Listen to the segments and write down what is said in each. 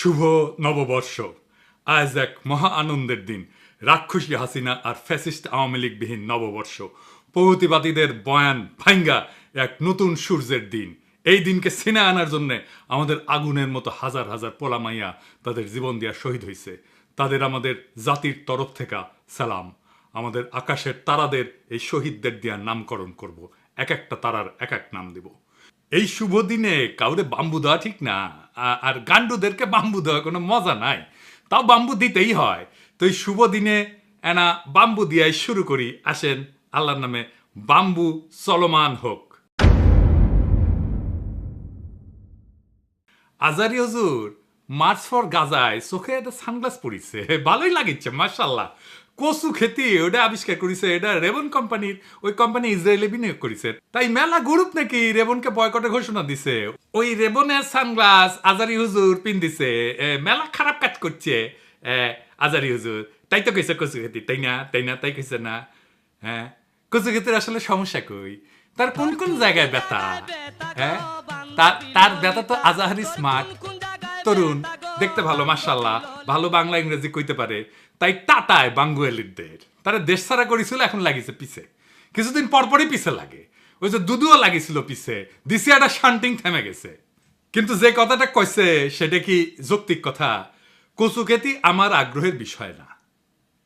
শুভ নববর্ষ। আজ এক মহা আনন্দের দিন। রাক্ষসী হাসিনা আর ফ্যাসিস্ট আওয়ামী লীগবিহীন নববর্ষ। প্রগতিবাদীদের বয়ান ভাঙ্গা এক নতুন সূর্যের দিন। এই দিনকে ছিনে আনার জন্য আমাদের আগুনের মতো হাজার হাজার পোলামাইয়া তাদের জীবন দিয়া শহীদ হয়েছে। তাদের আমাদের জাতির তরফ থেকে সালাম। আমাদের আকাশের তারাদের এই শহীদদের দিয়া নামকরণ করব। এক একটা তারার এক এক নাম দিব। এই শুভ দিনে কাউরে বাম্বু দেওয়া ঠিক না, আর গান্ডুদেরকে বাম্বু দেওয়া কোনো মজা নাই, তাও বাম্বু দিতেই হয়। তো এই শুভ দিনে এনা বাম্বু দিয়াই শুরু করি। আসেন আল্লাহর নামে বাম্বু চলমান হোক। আজারি হুজুর মার্চ ফর গাজায় চোখে একটা সানগ্লাস পরিছে, ভালোই লাগিচ্ছে মাশাল্লাহ। কচু খেতি ওটা আবিষ্কার করেছে, এটা রেবন কোম্পানির, ওই কোম্পানি ইসরায়েলে বিনিয়োগ করেছে। তাই মেলা গ্রুপ নাকি রেবনকে বয়কটের ঘোষণা দিছে। ওই রেবনের সানগ্লাস আজারি হুজুর পিন্দিছে, মেলা খারাপ কাজ করছে আজারি হুজুর। তাই তো কইছে কচু খেতি, তাই না তাই না তাই কইছে না? হ্যাঁ, কচু খেতির আসলে সমস্যা কই, তার কোন কোন জায়গায় ব্যথা? হ্যাঁ, তার ব্যথা তো আজাহারি স্মার্ট তরুণ, দেখতে ভালো মাশাল্লাহ, ভালো বাংলা ইংরেজি কইতে পারে। তাই টাটায় বাঙ্গুয়ালিদের তারা দেশ ছাড়া করেছিল, এখন লাগিছে পিছে। কিছুদিন পরপরই পিছে লাগে। ওই যে দুদুও লাগিছিল পিছে, দিসিয়াটা শান্টিং থেমে গেছে। কিন্তু যে কথাটা কইছে সেটা কি যৌক্তিক কথা? কচু খেতি আমার আগ্রহের বিষয় না,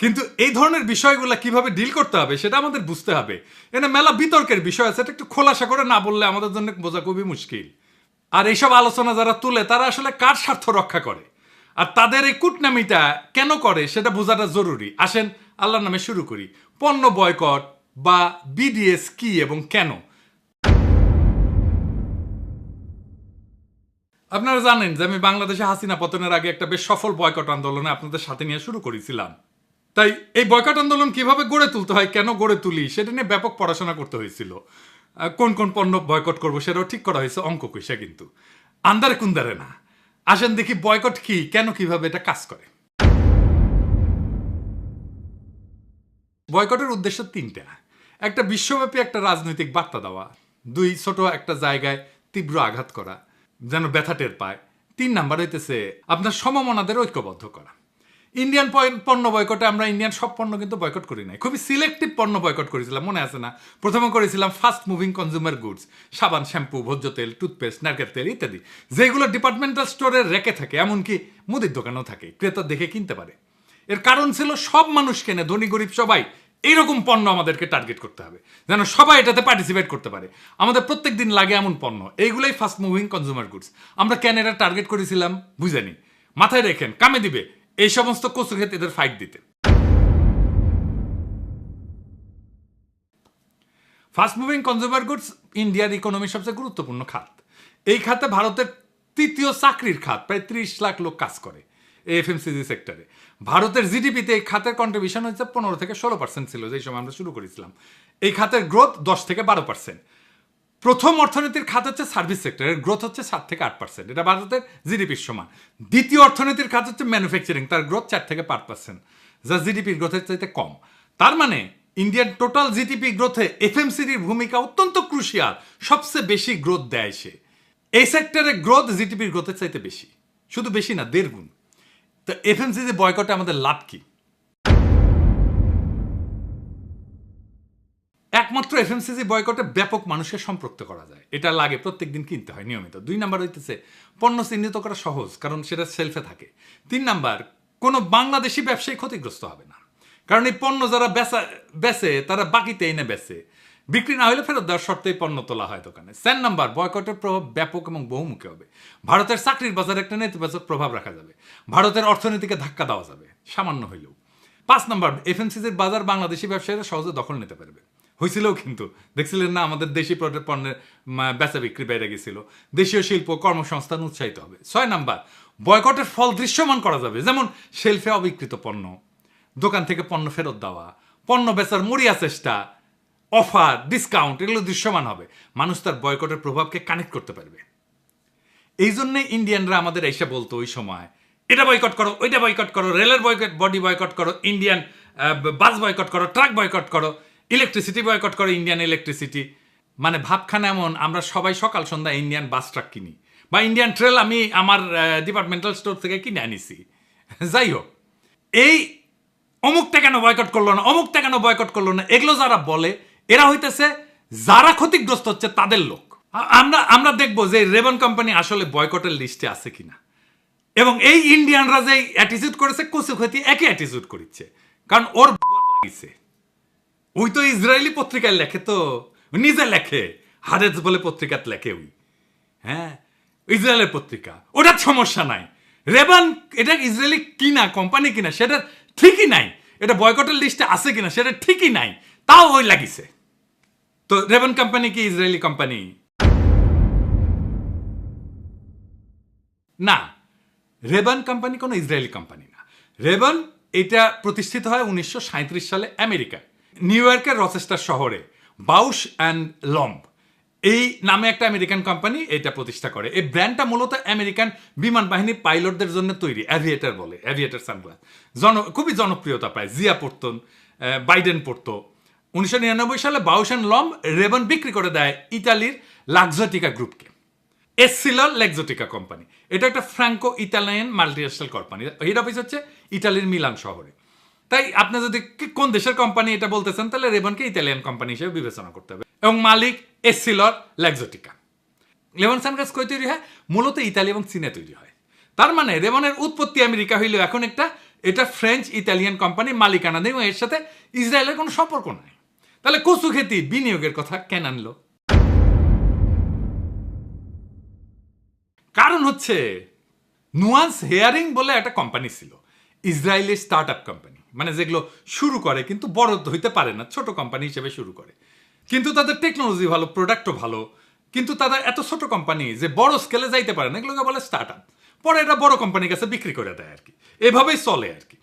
কিন্তু এই ধরনের বিষয়গুলো কিভাবে ডিল করতে হবে সেটা আমাদের বুঝতে হবে। এখানে মেলা বিতর্কের বিষয় আছে, এটা একটু খোলাসা করে না বললে আমাদের জন্য বোঝা খুবই মুশকিল। আর এইসব আলোচনা যারা তুলে তারা আসলে কার স্বার্থ রক্ষা করে, আর তাদের এই কুটনামিটা কেন করে সেটা বোঝাটা জরুরি। আসেন আল্লাহর নামে শুরু করি। পণ্য বয়কট বা বিডিএস কি এবং কেন? আপনারা জানেন যে আমি বাংলাদেশে হাসিনা পতনের আগে একটা বেশ সফল বয়কট আন্দোলনে আপনাদের সাথে নিয়ে শুরু করেছিলাম। তাই এই বয়কট আন্দোলন কিভাবে গড়ে তুলতে হয়, কেন গড়ে তুলি, সেটা নিয়ে ব্যাপক পড়াশোনা করতে হয়েছিল। কোন কোন পণ্য বয়কট করবো সেটাও ঠিক করা হয়েছে, অঙ্ক কইসা, কিন্তু আন্দারে কুন্দারে না। আসেন দেখি বয়কট কি, কেন, কিভাবে এটা কাজ করে। বয়কটের উদ্দেশ্য তিনটা। একটা, বিশ্বব্যাপী একটা রাজনৈতিক বার্তা দেওয়া। দুই, ছোট একটা জায়গায় তীব্র আঘাত করা যেন ব্যথা টের পায়। 3 নাম্বার হইতেছে আপনার সমমনাদের ঐক্যবদ্ধ করা। ইন্ডিয়ান পণ্য বয়কটে আমরা ইন্ডিয়ান সব পণ্য কিন্তু বয়কট করি নাই, খুবই সিলেক্টিভ পণ্য বয়কট করেছিলাম, মনে আছে না? প্রথমে করেছিলাম ফাস্ট মুভিং কনজিউমার গুডস, সাবান, শ্যাম্পু, ভোজ্য তেল, টুথপেস্ট, নারকেল তেল ইত্যাদি, যেগুলো ডিপার্টমেন্টাল স্টোরে রেখে থাকে, এমনকি মুদির দোকানেও থাকে, ক্রেতা দেখে কিনতে পারে। এর কারণ ছিল সব মানুষ কেনে, ধনী গরিব সবাই এইরকম পণ্য আমাদেরকে টার্গেট করতে হবে, যেন সবাই এটাতে পার্টিসিপেট করতে পারে। আমাদের প্রত্যেক দিন লাগে এমন পণ্য, এইগুলোই ফাস্ট মুভিং কনজিউমার গুডস। আমরা কেন এটা টার্গেট করেছিলাম বুঝানি, মাথায় রেখেন, কামে দিবে এই সমস্ত কচু খেতেদের ফাইট দিতে। ফাস্ট মুভিং কনজিউমার গুডস ইন্ডিয়ার ইকোনমির সবচেয়ে গুরুত্বপূর্ণ খাত। এই খাতে ভারতের তৃতীয় চাকরির খাত, প্রায় 30 লাখ লোক কাজ করে এফএমসিজি সেক্টরে। ভারতের জিডিপিতে এই খাতের কন্ট্রিবিউশন হচ্ছে 15 থেকে 16% ছিল যেই সময় আমরা শুরু করেছিলাম। এই খাতের গ্রোথ 10 থেকে 12%। প্রথম অর্থনীতির খাত হচ্ছে সার্ভিস সেক্টর, এর গ্রোথ হচ্ছে 7 থেকে 8%, এটা ভারতের জিডিপির সমান। দ্বিতীয় অর্থনীতির খাত হচ্ছে ম্যানুফ্যাকচারিং, তার গ্রোথ 4 থেকে 5%, যা জিডিপির গ্রোথের চাইতে কম। তার মানে ইন্ডিয়ান টোটাল জিডিপি গ্রোথে এফএমসিজির ভূমিকা অত্যন্ত ক্রুশিয়াল, সবচেয়ে বেশি গ্রোথ দেয় সে। এই সেক্টরে গ্রোথ জিডিপির গ্রোথের চাইতে বেশি, শুধু বেশি না, 1.5 গুণ। তো এফএমসিজি বয়কটে আমাদের লাভ কি? একমাত্র এফএমসিজি বয়কটে ব্যাপক মানুষকে সম্পৃক্ত করা যায়, এটা লাগে, প্রত্যেকদিন কিনতে হয় নিয়মিত। 2 নাম্বার হইতেছে পণ্য চিহ্নিত করা সহজ, কারণ সেটা সেলফে থাকে। 3 নাম্বার, কোনো বাংলাদেশি ব্যবসায়ী ক্ষতিগ্রস্ত হবে না, কারণ এই পণ্য যারা বেচে তারা বাকিতে এনে বেচে, বিক্রি না হলে ফেরত দেওয়ার শর্তেই পণ্য তোলা হয় দোকানে। 4 নাম্বার, বয়কটের প্রভাব ব্যাপক এবং বহুমুখী হবে। ভারতের চাকরির বাজারে একটা নেতিবাচক প্রভাব রাখা যাবে, ভারতের অর্থনীতিকে ধাক্কা দেওয়া যাবে সামান্য হইলেও। 5 নাম্বার, এফএমসিজির বাজার বাংলাদেশি ব্যবসায়ীরা সহজে দখল নিতে পারবে। হয়েছিল কিন্তু, দেখছিলেন না আমাদের দেশি পণ্যের বেচা বিক্রি বেড়ে গেছিল। দেশীয় শিল্প কর্মসংস্থান উৎসাহিত হবে। 6 নাম্বার, বয়কটের ফল দৃশ্যমান করা যাবে, যেমন শেলফে অবিকৃত পণ্য, দোকান থেকে পণ্য ফেরত দেওয়া, পণ্য বেচার মরিয়া চেষ্টা, অফার, ডিসকাউন্ট, এগুলো দৃশ্যমান হবে। মানুষ তার বয়কটের প্রভাবকে কানেক্ট করতে পারবে। এই জন্যে ইন্ডিয়ানরা আমাদের এসে বলতো ওই সময়, এটা বয়কট করো, ওইটা বয়কট করো, রেলের বডি বয়কট করো, ইন্ডিয়ান বাস বয়কট করো, ট্রাক বয়কট করো, ইলেকট্রিসিটি বয়কট করো, ইন্ডিয়ান ইলেকট্রিসিটি। মানে ভাবখানা এমন, আমরা সবাই সকাল সন্ধ্যা ইন্ডিয়ান বাস ট্রাক কিনি বা ইন্ডিয়ান ট্রেল আমি আমার ডিপার্টমেন্টাল স্টোর থেকে কিনে আনিছি। যাই হোক, এই অমুকটা কেন বয়কট করলো না, অমুকটা কেন বয়কট করলো না, এগুলো যারা বলে এরা হইতেছে যারা ক্ষতিগ্রস্ত হচ্ছে তাদের লোক। আমরা দেখবো যে রেবন কোম্পানি আসলে বয়কটের লিস্টে আছে কিনা। এবং এই ইন্ডিয়ানরা যে অ্যাটিটিউড করেছে, কচু ক্ষতি একই অ্যাটিটিউড করেছে, কারণ ওর লাগিছে। ওই তো ইসরায়েলি পত্রিকায় লেখে, তো নিজে লেখে, হারেজ বলে পত্রিকাত লেখে ওই, হ্যাঁ, ইসরায়েলের পত্রিকা, ওটার সমস্যা নাই। রেবান এটা ইসরায়েলি কিনা কোম্পানি কিনা সেটা ঠিকই নাই, এটা বয়কটের লিস্টে আছে কিনা সেটা ঠিকই নাই, তাও ওই লাগিছে। তো রেবান কোম্পানি কি ইসরায়েলি কোম্পানি? না, রেবান কোম্পানি কোনো ইসরায়েলি কোম্পানি না। রেবান এটা প্রতিষ্ঠিত হয় 1937 সালে আমেরিকায়, নিউ ইয়র্কের রচেস্টার শহরে বাউশ অ্যান্ড লম্ব এই নামে একটা আমেরিকান কোম্পানি এটা প্রতিষ্ঠা করে। এই ব্র্যান্ডটা মূলত আমেরিকান বিমান বাহিনীর পাইলটদের জন্য তৈরি, অ্যাভিয়েটার বলে, অ্যাভিয়েটার সানগ্লাস। খুবই জনপ্রিয়তা পায়, জিয়া পড়তেন, বাইডেন পড়তো। 1999 সালে বাউশ অ্যান্ড লম্ব রেবান বিক্রি করে দেয় ইতালির লাক্সোটিকা গ্রুপকে। এসসিলার লেক্সোটিকা কোম্পানি, এটা একটা Franco Italian multinational company, head office হচ্ছে ইতালির মিলান শহরে। তাই আপনি যদি কোন দেশের কোম্পানি এটা বলতেছেন, তাহলে রেবনকে ইতালিয়ান কোম্পানি হিসেবে বিবেচনা করতে হবে। এবং মালিক এসসিলর লেক্সোটিকা। রেবন সানগ্লাস কই তৈরি হয়? মূলত ইতালি এবং চীনে তৈরি হয়। তার মানে রেবনের উৎপত্তি আমেরিকা হইলেও এখন এটা ফ্রেঞ্চ ইতালিয়ান কোম্পানি মালিকানা নেই, এবং এর সাথে ইসরায়েলের কোনো সম্পর্ক নাই। তাহলে কচু খেতি বিনিয়োগের কথা কেন আনলো? কারণ হচ্ছে নুয়ান্স হেয়ারিং বলে একটা কোম্পানি ছিল, ইসরায়েলি স্টার্ট আপ কোম্পানি, মানে যেগুলো শুরু করে কিন্তু বড় হইতে পারে না, ছোট কোম্পানি হিসেবে শুরু করে, কিন্তু তাদের টেকনোলজি ভালো, প্রোডাক্টও ভালো, কিন্তু তাদের এত ছোট কোম্পানি যে বড় স্কেলে যাইতে পারে না, এগুলোকে বলে স্টার্ট আপ। পরে এটা বড় কোম্পানির কাছে বিক্রি করে দেয় আর কি, এভাবেই চলে আর কি।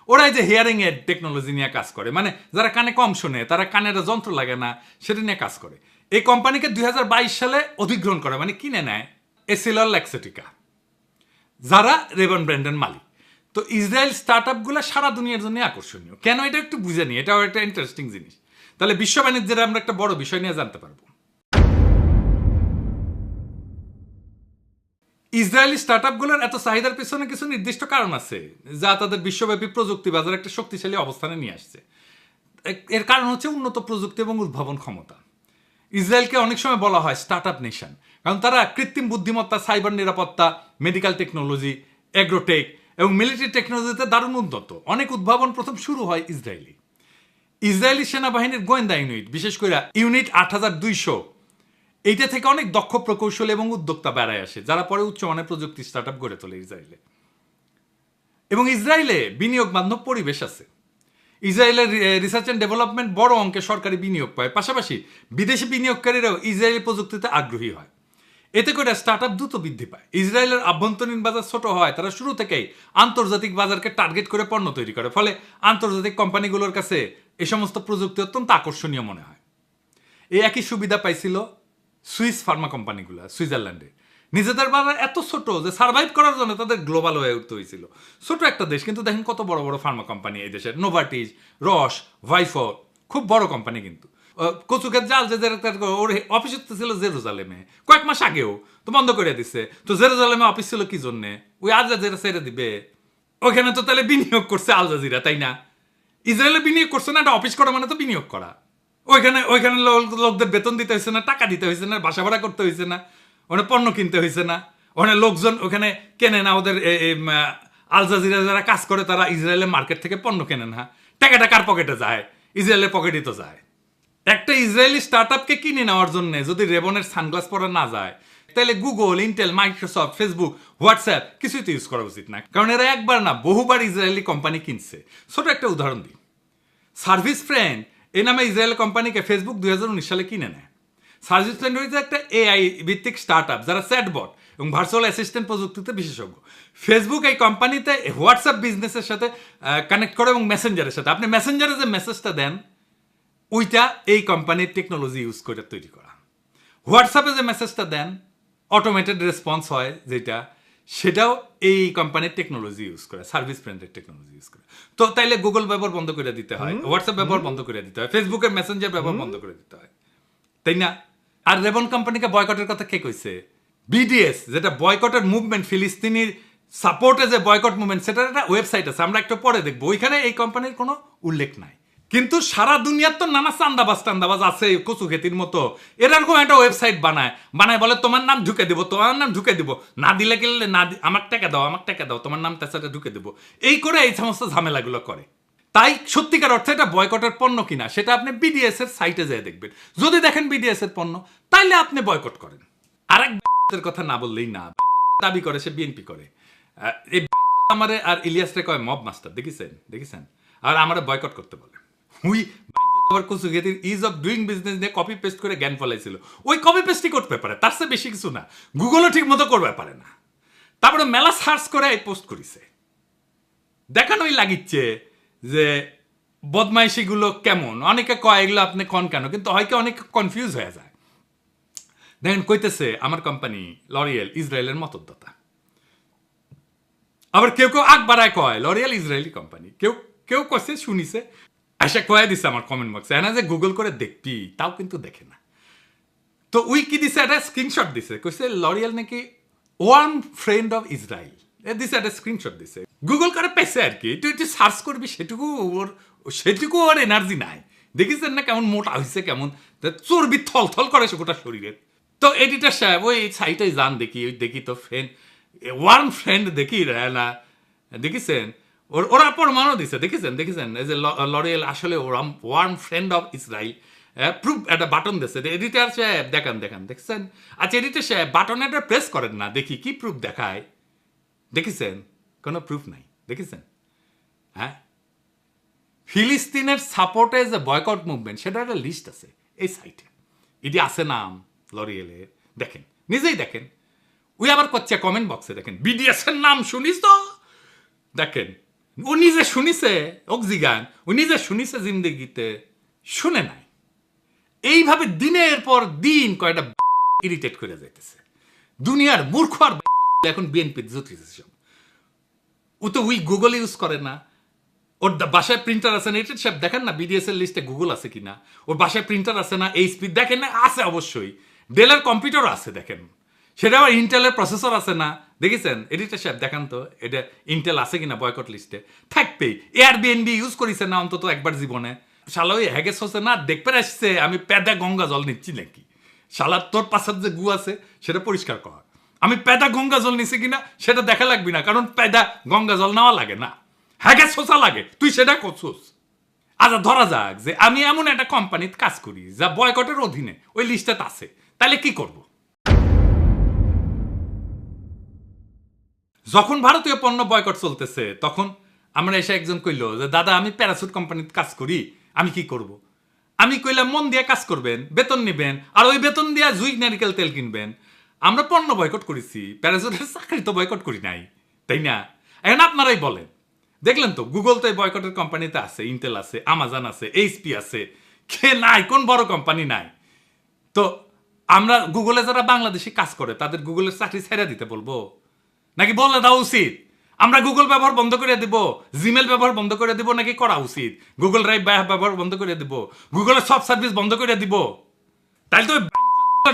ওরা যে হেয়ারিং এর টেকনোলজি নিয়ে কাজ করে, মানে যারা কানে কম শোনে, তারা কানের যন্ত্র লাগে না, সেটা নিয়ে কাজ করে। এই কোম্পানিকে 2022 সালে অধিগ্রহণ করে, মানে কিনে নেয় এসিলর লেক্সোটিকা, যারা রেবন ব্র্যান্ডের মালিক। তো ইসরায়েল স্টার্ট আপগুলো সারা দুনিয়ার জন্য আকর্ষণীয় কেন, এটা একটু বুঝে নি, এটাও একটা ইন্টারেস্টিং জিনিস। তাহলে বিশ্ব বাণিজ্যের আমরা একটা বড় বিষয় নিয়ে জানতে পারবো। ইসরায়েলি স্টার্ট আপগুলোর এত চাহিদার পিছনে কিছু নির্দিষ্ট কারণ আছে, যা তাদের বিশ্বব্যাপী প্রযুক্তি বাজারে একটা শক্তিশালী অবস্থানে নিয়ে আসছে। এর কারণ হচ্ছে উন্নত প্রযুক্তি এবং উদ্ভাবন ক্ষমতা। ইসরায়েলকে অনেক সময় বলা হয় স্টার্ট আপ নেশন, কারণ তারা কৃত্রিম বুদ্ধিমত্তা, সাইবার নিরাপত্তা, মেডিকেল টেকনোলজি, এগ্রোটেক এবং মিলিটারি টেকনোলজিতে দারুণ উন্নত। অনেক উদ্ভাবন প্রথম শুরু হয় ইসরায়েলি সেনাবাহিনীর গোয়েন্দা ইউনিট, বিশেষ করে ইউনিট 8200, এইটা থেকে অনেক দক্ষ প্রকৌশলী এবং উদ্যোক্তা বেড়ায় আসে, যারা পরে উচ্চমানের প্রযুক্তি স্টার্ট আপ গড়ে তোলে ইসরায়েলে। এবং ইসরায়েলে বিনিয়োগ বান্ধব পরিবেশ আছে। ইসরায়েলের রিসার্চ অ্যান্ড ডেভেলপমেন্ট বড় অঙ্কে সরকারি বিনিয়োগ পায়, পাশাপাশি বিদেশি বিনিয়োগকারীরাও ইসরায়েলি প্রযুক্তিতে আগ্রহী হয়। এতে করে স্টার্ট আপ দ্রুত বৃদ্ধি পায়। ইসরায়েলের আভ্যন্তরীণ বাজার ছোট হয়, তারা শুরু থেকেই আন্তর্জাতিক বাজারকে টার্গেট করে পণ্য তৈরি করে, ফলে আন্তর্জাতিক কোম্পানিগুলোর কাছে এই সমস্ত প্রযুক্তি অত্যন্ত আকর্ষণীয় মনে হয়। এই একই সুবিধা পাইছিল সুইস ফার্মা কোম্পানিগুলো সুইজারল্যান্ডে। নিজেদের বাজার এত ছোট যে সার্ভাইভ করার জন্য তাদের গ্লোবাল হয়ে উঠতে হয়েছিল। ছোট একটা দেশ, কিন্তু দেখেন কত বড় বড় ফার্মা কোম্পানি এই দেশের, নোভার্টিস, রস, ভাইফো, খুব বড় কোম্পানি। কিন্তু কচুকের জাল যে ওর অফিস ছিল জেরুজালেমে, কয়েক মাস আগেও তো বন্ধ করে দিচ্ছে। তো জেরুজালেমে অফিস ছিল কি জন্যে? ওই আল জাজিরা ছেড়ে দিবে। ওইখানে তো তাহলে বিনিয়োগ করছে আল জাজিরা, তাই না? ইসরায়েলে বিনিয়োগ করছে না, একটা অফিস করা মানে তো বিনিয়োগ করা। ওইখানে লোকদের বেতন দিতে হয়েছে না, টাকা দিতে হয়েছে না, বাসা ভাড়া করতে হয়েছে না, ওখানে পণ্য কিনতে হয়েছে না, ওখানে লোকজন ওখানে কেনে না। ওদের আল জাজিরা যারা কাজ করে তারা ইসরায়েলের মার্কেট থেকে পণ্য কেনে না। টাকাটা কার পকেটে যায়? ইসরায়েলের পকেটই তো যায়। একটা ইসরায়েলি স্টার্ট আপকে কিনে নেওয়ার জন্য যদি রেবনের সানগ্লাস পরা না যায়, তাহলে Google, Intel, Microsoft, Facebook, WhatsApp কিছুই তো ইউজ করা উচিত না, কারণ এরা একবার না বহুবার ইসরায়েলি কোম্পানি কিনছে। ছোট একটা উদাহরণ দিই, সার্ভিস ফ্রেন্ড এই নামে ইসরায়েল কোম্পানিকে ফেসবুক 2019 সালে কিনে নেয়। সার্ভিস ফ্রেন্ড হচ্ছে একটা এআই ভিত্তিক স্টার্ট আপ, যারা চ্যাটবট এবং ভার্চুয়াল অ্যাসিস্ট্যান্ট প্রযুক্তিতে বিশেষজ্ঞ। ফেসবুক এই কোম্পানিতে হোয়াটসঅ্যাপ বিজনেসের সাথে কানেক্ট করে এবং মেসেঞ্জারের সাথে। আপনি মেসেঞ্জারে যে মেসেজটা দেন ওইটা এই কোম্পানির টেকনোলজি ইউজ করে তৈরি করা। হোয়াটসঅ্যাপে যে মেসেজটা দেন অটোমেটেড রেসপন্স হয় যেটা, সেটাও এই কোম্পানির টেকনোলজি ইউজ করে, সার্ভিস ফ্রেন্ডের টেকনোলজি ইউজ করে। তো তাইলে গুগল ব্যবহার বন্ধ করে দিতে হয়, হোয়াটসঅ্যাপ ব্যবহার বন্ধ করে দিতে হয়, ফেসবুকের মেসেঞ্জার ব্যবহার বন্ধ করে দিতে হয়, তাই না? আর রেবন কোম্পানিকে বয়কটের কথা কে কইছে? বিডিএস যেটা বয়কটের মুভমেন্ট, ফিলিস্তিনির সাপোর্টে যে বয়কট মুভমেন্ট, সেটার একটা ওয়েবসাইট আছে, আমরা একটু পরে দেখবো। ওইখানে এই কোম্পানির কোনো উল্লেখ নাই। কিন্তু সারা দুনিয়ার তো নানা চান্দাবাজ আছে কচু খেতির মতো, এরকম একটা ওয়েবসাইট বানায় বলে তোমার নাম ঢুকে দেবো, তোমার নাম ঢুকে দেবো, না দিলে গেলে না, আমার টাকা দাও, তোমার নাম তার সাথে ঢুকে দেবো, এই করে এই সমস্ত ঝামেলাগুলো করে। তাই সত্যিকার অর্থে এটা বয়কটের পণ্য কিনা সেটা আপনি বিডিএস এর সাইটে যেয়ে দেখবেন। যদি দেখেন বিডিএস এর পণ্য, তাইলে আপনি বয়কট করেন। আরেক কথা না বললেই না, দাবি করে সে বিএনপি করে। এই আমারে আর ইলিয়াস রে কয় মব মাস্টার, দেখেছেন, আর আমারে বয়কট করতে বলে। হুই কচুগেতির ইজ অফ ডুইং বিজনেস নিয়ে কপি পেস্ট করে জ্ঞান ফলাইছিল। ওই কপি পেস্টই করতে পারে, তার চেয়ে বেশি কিছু না। গুগলও ঠিক মতো করতে পারে না। তারপরে মেলা সার্চ করে এই পোস্ট করিছে, দেখানোই লাগিচ্ছে যে বদমাইশিগুলো কেমন। অনেকে কয় এগুলো আপনি কন কেন, কিন্তু হয়তো অনেকে কনফিউজ হয়ে যায়। দেখেন কইতেছে আমার কোম্পানি লরিয়েল ইসরায়েলের মতদাতা। আবার কেউ কেউ আগ বাড়ায় কয় লরিয়েল ইসরায়েলি কোম্পানি, কেউ কছে শুনিছে আশা কয়ে দিছে আমার কমেন্ট বক্সে, না যে গুগল করে দেখবি, তাও কিন্তু দেখে না। তো উই কি দিছে, একটা স্ক্রিনশট দিছে, কইছে লরিয়েল নাকি ওয়ান ফ্রেন্ড অফ ইসরায়েল, দিছে একটা স্ক্রিনশট দিছে। গুগল করে পেছে আর কি, তুই সার্চ করবি, সেটুকু ওর এনার্জি নাই। দেখিছেন না কেমন মোটা হয়েছে, কেমন চর্বি থল করে সে গোটা শরীরে। তো এডিটর সাহেব ওই সাইটে যান, দেখি তো ফ্রেন্ড, ওয়ার্ম ফ্রেন্ড দেখি না, দেখিছেন ওরা প্রমাণও দিছে, দেখেছেন এই যে লরিয়েল আসলে warm friend of Israel, proof একটা বাটন দিচ্ছে। এডিটর সাহেব দেখছেন। আচ্ছা এডিটর সাহেব বাটনে একটা প্রেস করেন না, দেখি কি প্রুফ দেখায়। দেখেছেন কোনো প্রুফ নাই, দেখেছেন। হ্যাঁ, ফিলিস্তিনের সাপোর্টে যে বয়কট মুভমেন্ট, সেটা একটা লিস্ট আছে এই সাইটে, এটি আছে নাম লরিয়েলের, দেখেন, নিজেই দেখেন। ওই আবার করছে কমেন্ট বক্সে, দেখেন বিডিএস এর নাম শুনিস তো, দেখেন ও নিজে শুনিছে, অক্সিগান ও নিজে শুনিছে, জিন্দেগিতে শুনে নাই। এইভাবে দিনের পর দিন কয়টা ইরিটেট করে যাইতেছে দুনিয়ার মূর্খ। আর এখন বিএনপি জুতিছে সব। ও তো উই গুগল ইউজ করে না, ওর বাসায় প্রিন্টার আছে না, এটা সব দেখেন না বিডিএস এর লিস্টে গুগল আছে কিনা। ওর বাসায় প্রিন্টার আছে না, এইচপি দেখেন না, আছে অবশ্যই। ডেলের কম্পিউটার আছে দেখেন, সেটা আবার ইন্টেলের প্রসেসর আছে না, দেখেছেন। এডিটর সাহেব দেখান তো এটা ইন্টেল আছে কিনা বয়কট লিস্টে, থাকবেই। এয়ারবিএনবি ইউজ করিছে না অন্তত একবার জীবনে। শালা ওই হ্যাগেস হচ্ছে না, দেখতে আসছে আমি পেদা গঙ্গা জল নিচ্ছি নাকি। শালা তোর পাশার যে গু আছে সেটা পরিষ্কার কর। আমি পেদা গঙ্গা জল নিছি কিনা সেটা দেখা লাগবি না, কারণ পেদা গঙ্গা জল নেওয়া লাগে না, হ্যাগেস হোসা লাগে, তুই সেটা করছিস। আচ্ছা ধরা যাক যে আমি এমন একটা কোম্পানিতে কাজ করি যা বয়কটের অধীনে ওই লিস্টে আছে, তাহলে কি করব? যখন ভারতীয় পণ্য বয়কট চলতেছে, তখন আমরা এসে একজন কইল যে দাদা আমি প্যারাসুট কোম্পানিতে কাজ করি, আমি কি করব? আমি কইলাম মন দিয়ে কাজ করবেন, বেতন নেবেন, আর ওই বেতন দিয়ে জুই নারিকেল তেল কিনবেন। আমরা পণ্য বয়কট করেছি, প্যারাসুটের চাকরি তো বয়কট করি নাই, তাই না? এখন আপনারাই বলেন, দেখলেন তো গুগল তো এই বয়কটের কোম্পানিতে আছে, ইন্টেল আছে, আমাজন আছে, এইচপি আছে, কে নাই? কোন বড় কোম্পানি নাই? তো আমরা গুগলে যারা বাংলাদেশে কাজ করে তাদের গুগলের চাকরি ছেড়ে দিতে বলবো, নাকি বলে দেওয়া উচিত আমরা গুগল ব্যবহার বন্ধ করে দিব, জিমেল ব্যবহার বন্ধ করে দিব, নাকি করা উচিত গুগল ড্রাইভ ব্যবহার বন্ধ করে দিব, গুগলের সব সার্ভিস বন্ধ করে দিব? তাইলে তো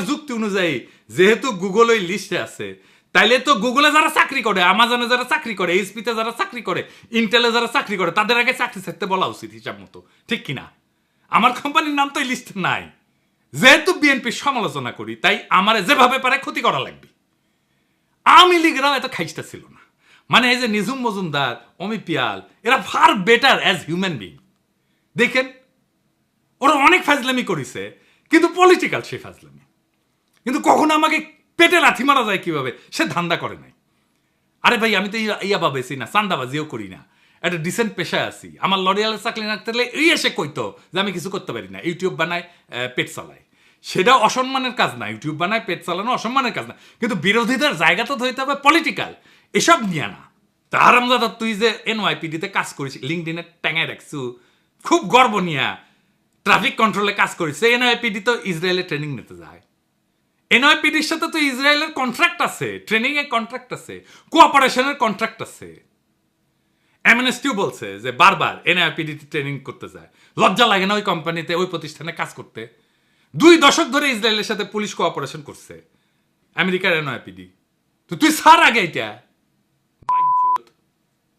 যুক্তি অনুযায়ী যেহেতু গুগল ওই লিস্টে আছে, তাইলে তো গুগলে যারা চাকরি করে, আমাজনে যারা চাকরি করে, এইচপিতে যারা চাকরি করে, ইন্টেলে যারা চাকরি করে, তাদের আগে চাকরি ছাড়তে বলা উচিত হিসাব মতো, ঠিক কিনা? আমার কোম্পানির নাম তো এই লিস্টে নাই। যেহেতু বিএনপির সমালোচনা করি, তাই আমার যেভাবে পারে ক্ষতি করা লাগবে। আওয়ামী লীগরাও এত খাইস্টা ছিল না, মানে এই যে নিঝুম মজুমদার, অমি পিয়াল, এরা far better as human being. দেখেন ওরা অনেক ফাজলামি করেছে, কিন্তু পলিটিক্যাল সে ফাজলামি, কিন্তু কখনো আমাকে পেটে লাথি মারা যায় কিভাবে সে ধান্দা করে নাই। আরে ভাই আমি তো ইয়াবা বেশি না, চান্দাবাজিও করি না, একটা ডিসেন্ট পেশায় আছি। আমার লরিয়ালের চাকরি না থাকলে এই এসে কইতো যে আমি কিছু করতে পারি না, ইউটিউব বানায়, পেট চালায়, সেটা অসম্মানের কাজ না। ইউটিউব বানায়, পেট চালানো অসম্মানের কাজ না, কিন্তু বিরোধীদের জায়গা তো ধরতে হবে পলিটিক্যাল, এসব নিয়ে না। তা হারামজাদা তুই যে এনওয়াইপিডিতে কাজ করিস, লিঙ্কডিনে ট্যাঙায় রাখছু, খুব গর্ব নিয়া ট্রাফিক কন্ট্রোলে কাজ করিস। এনওয়াইপিডি তো ইসরায়েলে ট্রেনিং নিতে যায়, এনওয়াইপিডির সাথে তো ইসরায়েলের কন্ট্রাক্ট আছে, ট্রেনিং এর কন্ট্রাক্ট আছে, কোঅপারেশনের কন্ট্রাক্ট আছে। এমএনএসটিও বলছে যে বারবার এনআইপিডি ট্রেনিং করতে যায়, লজ্জা লাগে না ওই কোম্পানিতে, ওই প্রতিষ্ঠানে কাজ করতে? 2 দশক ধরে ইসরায়েলের সাথে পুলিশ কোঅপারেশন করছে। আমেরিকার এনআইপিডি। তো তুই সার আগে এটা বাইঞ্চোদ।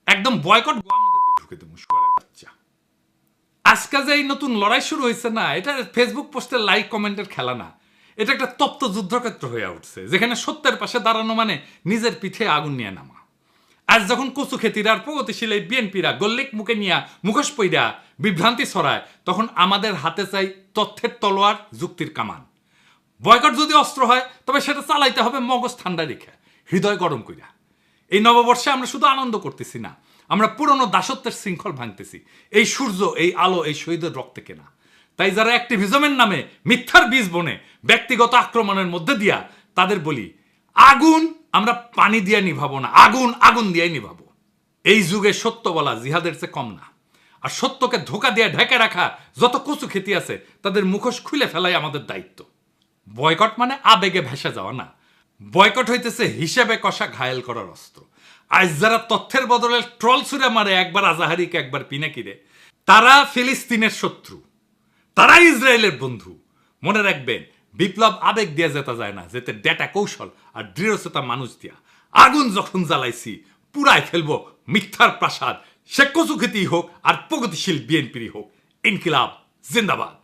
একদম বয়কট গোয়া মধ্যে দিয়ে ঢুকে দেবো শুয়ারের বাচ্চা। আজকে যে এই নতুন লড়াই শুরু হয়েছে না, এটা ফেসবুক পোস্টের লাইক কমেন্টের খেলা না, এটা একটা তপ্ত যুদ্ধক্ষেত্র হয়ে উঠছে, যেখানে সত্যের পাশে দাঁড়ানো মানে নিজের পিঠে আগুন নিয়ে নামা। আজ যখন কচু খেতির আর প্রগতিশীল এই বিএনপিরা গল্লিক মুখে নিয়া মুখোশ পইরা বিভ্রান্তি ছড়ায়, তখন আমাদের হাতে চাই তথ্যের তলোয়ার, যুক্তির কামান। বয়কট যদি অস্ত্র হয়, তবে সেটা চালাইতে হবে মগজ ঠান্ডা রেখে, হৃদয় গরম কইরা। এই নববর্ষে আমরা শুধু আনন্দ করতেছি না, আমরা পুরনো দাসত্বের শৃঙ্খল ভাঙতেছি। এই সূর্য, এই আলো, এই শহীদের রক্তে কেনা। তাই যারা অ্যাক্টিভিজমের নামে মিথ্যার বীজ বনে ব্যক্তিগত আক্রমণের মধ্যে দিয়া, তাদের বলি, আগুন আমরা পানি দিয়ে নিভাবো না, আগুন আগুন দিয়ে নিভাবো। এই যুগে সত্য বলা জিহাদের চেয়ে কম না। আর সত্যকে ধোকা দিয়ে ঢেকে রাখা যত কচু খেতি আছে, তাদের মুখোশ খুলে ফেলাই আমাদের দায়িত্ব। বয়কট মানে আবেগে ভেসে যাওয়া না, বয়কট হইতেছে হিসেবে কষা ঘায়েল করার অস্ত্র। আজ যারা তথ্যের বদলে ট্রল ছুড়ে মারে, একবার আজাহারিকে একবার পিনাকিরে, তারা ফিলিস্তিনের শত্রু, তারা ইসরায়েলের বন্ধু। মনে রাখবেন, বিপ্লব আবেগ দিয়ে যেতে যায় না, যেতে ডেটা কৌশল আর দৃঢ়চেতা মানুষ দিয়া। আগুন যখন জ্বালাইছি, পুরাই ফেলবো মিথ্যার প্রাসাদ, সে কচু খেতেই হোক আর প্রগতিশীল বিএনপিরই হোক। ইনকিলাব জিন্দাবাদ।